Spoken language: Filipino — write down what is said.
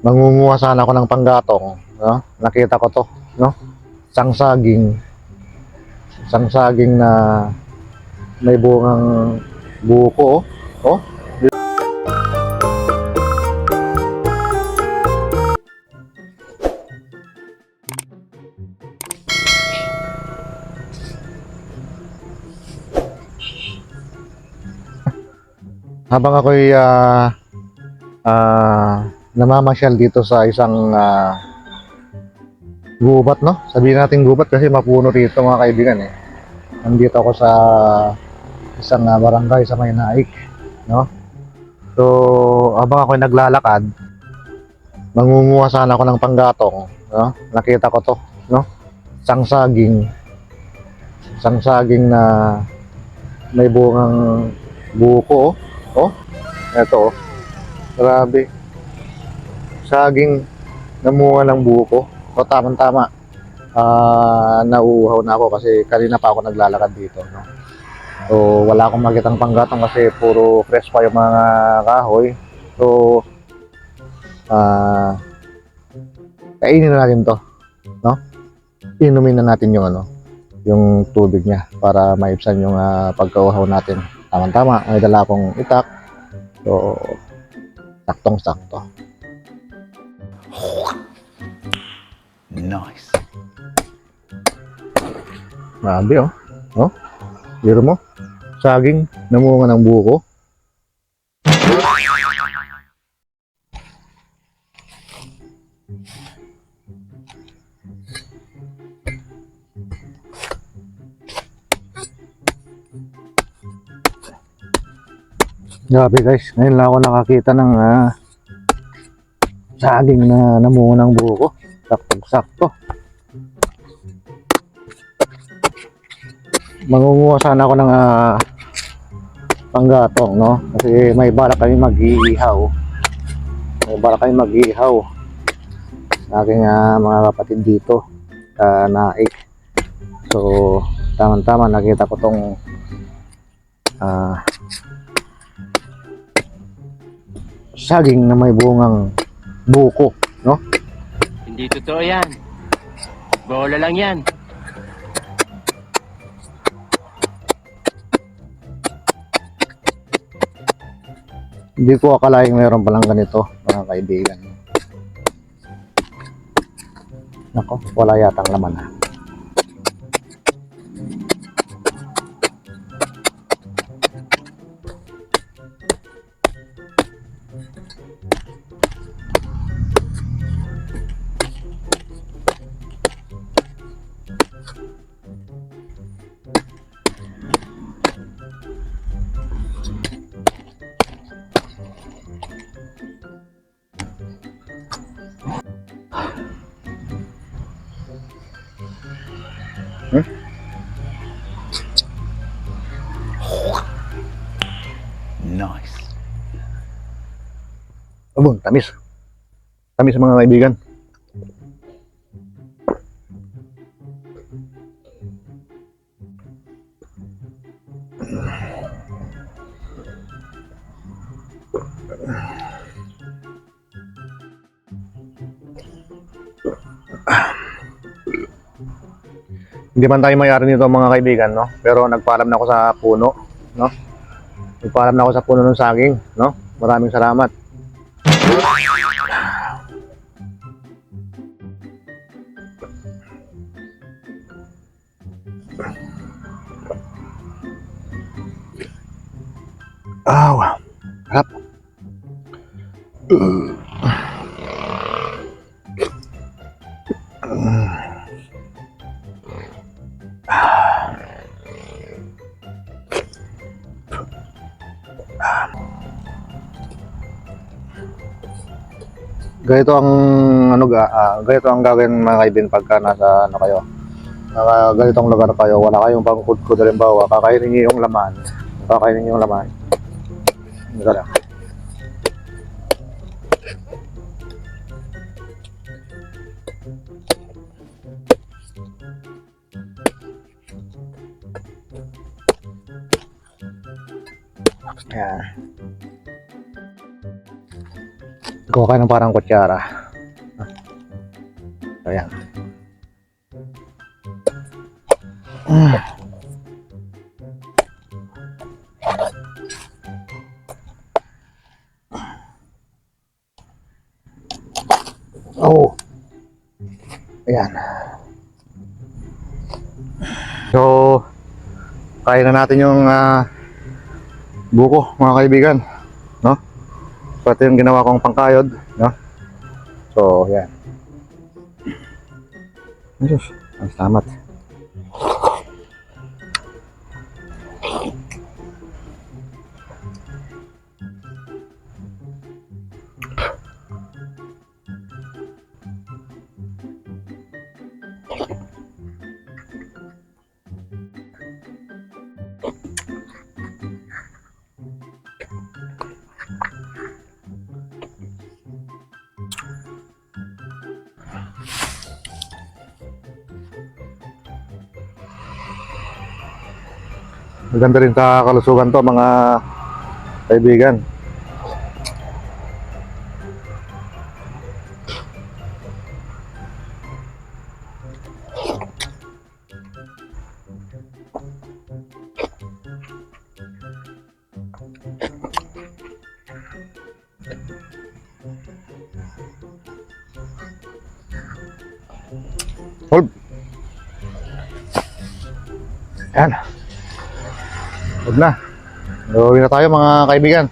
Mangunguha sana ako ng panggatong, no? Nakita ko to, no? Isang saging na may bungang buko, oh. Oh. Habang ako'y namamasyal dito sa isang gubat, no? Sabihin natin gubat kasi mapuno rito mga kaibigan eh. Nandito ako sa isang barangay sa Maynaik, no? So, habang ako'y naglalakad, mangunguha sana ako ng panggatong, no? Nakita ko to, no? Isang saging na may bungang buko, oh. Oh, eto, oh. Grabe. Saging namunga ng buko. So, tamang-tama. Nauuhaw na ako kasi kanina pa ako naglalakad dito, no? So, wala akong makitang panggatong kasi puro fresh pa yung mga kahoy. So, kainin na natin to, no? Inumin na natin yung yung tubig niya para maibsan yung pagkauhaw natin. Tama-tama, may dala akong itak. So, saktong-sakto. Nice. Grabe, oh. Oh, biro mo. Saging, namunga ng buko. Grabe guys, ngayon lang ako nakakita ng saging na namunga ng buko. Saktong-sakto. Mangunguha sana ako ng panggatong, no? Kasi may balak kami mag-iihaw. May balak kami mag-iihaw. Aking mga kapatid dito sa Naik. So, tama-tama nakita ko tong saging na may bungang buko, no? Hindi totoo yan. Bola lang yan. Hindi ko akalaing meron palang ganito, mga kaibigan. Nako, wala yatang laman ha. Nice. Abong, tamis. Tamis mga kaibigan. Hindi man tayo mayari nito mga kaibigan, no? Pero nagpaalam na ako sa puno, no? Nagpaalam na ako sa puno ng saging, no? Maraming salamat. Wow. Harap. Ganito ang ganito ang gagawin mga kaibigan pagka nasa kayo. Ganitong lugar kayo, wala kayong pangkudkod halimbawa, kakainin niyo yung laman. Kakainin niyo yung laman. Ito lang. Yan. Kuha ka ng parang kutsara. Ayan. Oh. Ayan. So, kaya na natin yung buko, mga kaibigan, no? Pati yung ginawa kong pangkayod, no? So, ayan. Ayos, ang salamat. Maganda rin sa kalusugan to, mga kaibigan. Hold. Ayan. Huwag na. Gawin na tayo, mga kaibigan.